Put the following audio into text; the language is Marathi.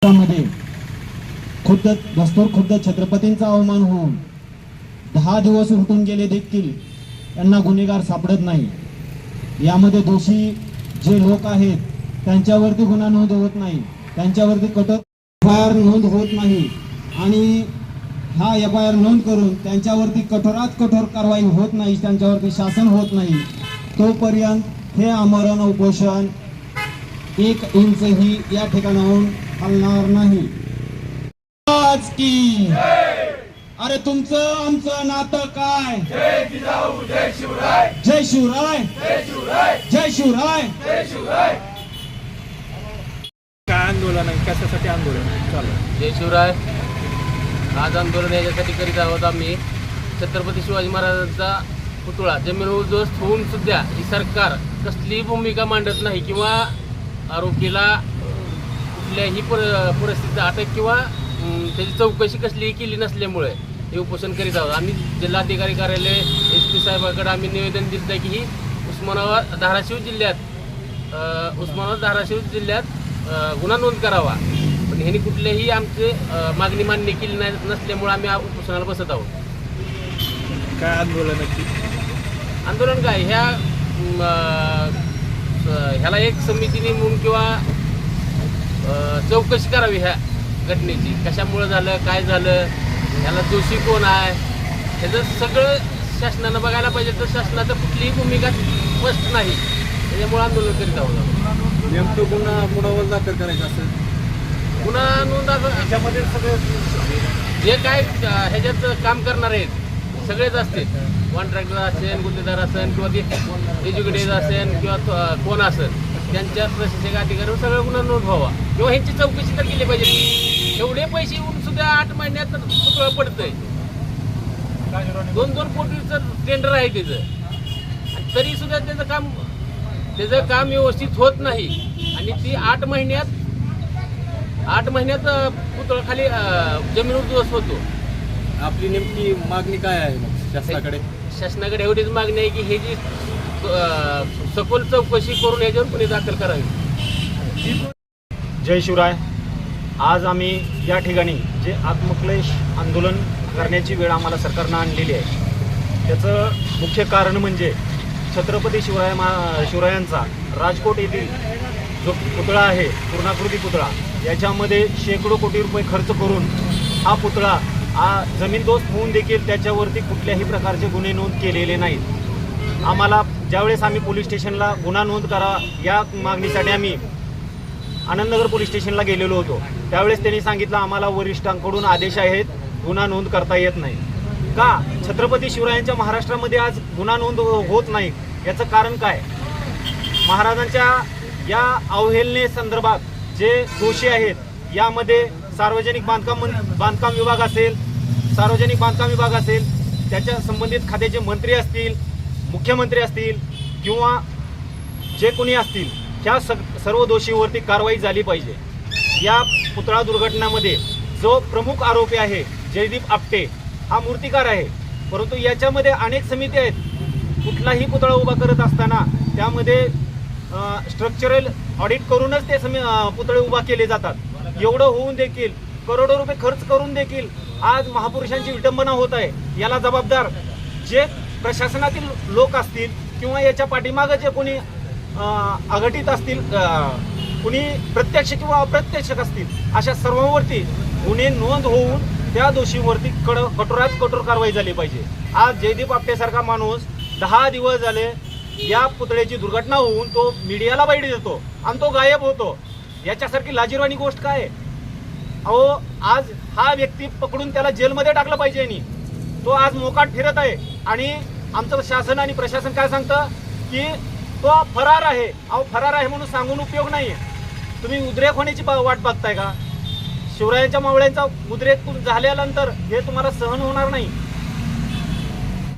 मध्ये खुद्द दस्तूर खुद्द छत्रपतींचा अवमान होऊन 10 दिवस उलटून गेले देखील त्यांना गुन्हेगार सापडत नाही। यामध्ये दोषी जे लोक आहेत त्यांच्यावरती गुन्हा नोंद होत नाही, त्यांच्यावरती कठोर FIR नोंद होत नाही आणि हा FIR नोंद करून त्यांच्यावरती कठोरात कठोर कारवाई होत नाही, त्यांच्यावरती शासन होत नाही, तोपर्यंत हे आमरण उपोषण 1 इंचही या ठिकाणाहून हलणार नाही। आज की अरे तुमचं आमचं नातं काय? जय जिजाऊ जय शिवराय, जय शिवराय, जय शिवराय, जय शिवराय, जय शिवराय। काय आंदोलन आहे, कशासाठी आंदोलन चालू? जय शिवराय। आज आंदोलन याच्यासाठी करीत आहोत आम्ही, छत्रपती शिवाजी महाराजांचा पुतळा जमीन उद्ध्वस्त होऊन सुद्धा ही सरकार कसलीही भूमिका मांडत नाही किंवा आरोपीला कुठल्याही परिस्थितीत अटक किंवा त्याची चौकशी कसलीही केली नसल्यामुळे हे उपोषण करीत आहोत। आम्ही जिल्हाधिकारी कार्यालय SP साहेबांकडे आम्ही निवेदन दिलं आहे की ही उस्मानाबाद धाराशिव जिल्ह्यात गुन्हा नोंद करावा, पण ह्यांनी कुठल्याही आमचे मागणी मान्य केली नाही नसल्यामुळे आम्ही उपोषणाला बसत आहोत। काय आंदोलनाची आंदोलन काय ह्याला एक समिती नेमून किंवा चौकशी करावी ह्या घटनेची, कशामुळे झालं, काय झालं, ह्याला दोषी कोण आहे, ह्याचं सगळं शासनानं बघायला पाहिजे। तर शासनाचं कुठलीही भूमिका स्पष्ट नाही, त्याच्यामुळे आंदोलन करीत आहोत। नेमकं गुन्हा कुणावर दाखल करायचं असेल, गुन्हा नोंद त्याच्यामध्ये सगळं जे काय ह्याच्यात काम करणार आहेत सगळेच असतील, कॉन्ट्रॅक्टर असेल, गुत्तेदार असेल किंवा ते एज्युकेटेड असेल किंवा कोण असेल, त्यांच्या प्रशासकीय अधिकाऱ्यावर सगळं गुन्हा नोंद व्हावा किंवा ह्यांची चौकशी तर केली पाहिजे। एवढे पैसे येऊन सुद्धा 8 महिन्यात पुतळा पडतंय, 2-2 कोटीचं टेंडर आहे त्याचं, तरी सुद्धा त्याचं काम व्यवस्थित होत नाही आणि ती 8 महिन्यात पुतळा खाली जमीन उद्ध्वस्त होतो। आपली नेमकी मागणी काय आहे मग शासनाकडे एवढीच मागणी आहे की हे जी सखोल चौकशी करून याच्यावर गुन्हे दाखल करावे। जय शिवराय। आज आम्ही या ठिकाणी जे आत्मक्लेश आंदोलन करण्याची वेळ आम्हाला सरकारनं आणलेली आहे, त्याचं मुख्य कारण म्हणजे छत्रपती शिवरायांचा राजकोट येथील जो पुतळा आहे, पूर्णाकृती पुतळा, याच्यामध्ये शेकडो कोटी रुपये खर्च करून हा पुतळा जमीनदोस्त होऊन देखील त्याच्यावरती कुठल्याही प्रकारचे गुन्हे नोंद केलेले नाहीत। आम्हाला ज्यावेळेस आम्ही पोलीस स्टेशनला गुन्हा नोंद करा या मागणीसाठी आम्ही आनंदनगर पोलीस स्टेशनला गेलेलो होतो, त्यावेळेस त्यांनी सांगितलं आम्हाला वरिष्ठांकडून आदेश आहेत, गुन्हा नोंद करता येत नाही। का छत्रपती शिवरायांच्या महाराष्ट्रामध्ये आज गुन्हा नोंद होत नाही, याचं कारण काय? महाराजांच्या या अवहेलने संदर्भात जे दोषी आहेत यामध्ये सार्वजनिक बांधकाम विभाग असेल, त्याच्या संबंधित खात्याचे मंत्री असतील, मुख्यमंत्री असतील किंवा जे कोणी असतील, ह्या सर्व दोषींवरती कारवाई झाली पाहिजे। या पुतळा दुर्घटनेमध्ये जो प्रमुख आरोपी आहे जयदीप आपटे हा मूर्तिकार आहे, परंतु याच्यामध्ये अनेक समिती आहेत। कुठलाही पुतळा उभा करत असताना त्यामध्ये स्ट्रक्चरल ऑडिट करूनच ते पुतळे उभा केले जातात। एवढं होऊन देखील करोडो रुपये खर्च करून देखील आज महापुरुषांची विटंबना होत आहे। याला जबाबदार जे प्रशासनातील लोक असतील किंवा याच्या पाठीमागे जे कोणी अघटित असतील, कुणी प्रत्यक्ष किंवा अप्रत्यक्ष असतील, अशा सर्वांवरती गुन्हे नोंद होऊन त्या दोषींवरती कठोरात कठोर कारवाई झाली पाहिजे। आज जयदीप आपटेसारखा माणूस 10 दिवस झाले या पुतळ्याची दुर्घटना होऊन तो मीडियाला बाईट देतो आणि तो गायब होतो, याच्यासारखी लाजिरवाणी गोष्ट काय आहे? अहो, आज हा व्यक्ती पकडून त्याला जेलमध्ये टाकलं पाहिजे आणि तो आज मोकाट फिरत आहे आणि आमचं शासन आणि प्रशासन काय सांगतं की तो फरार आहे। अहो, फरार आहे म्हणून सांगून उपयोग नाही आहे। तुम्ही उद्रेक होण्याची वाट बघताय का? शिवरायांच्या मावळ्यांचा उद्रेक झाल्यानंतर हे तुम्हाला सहन होणार नाही।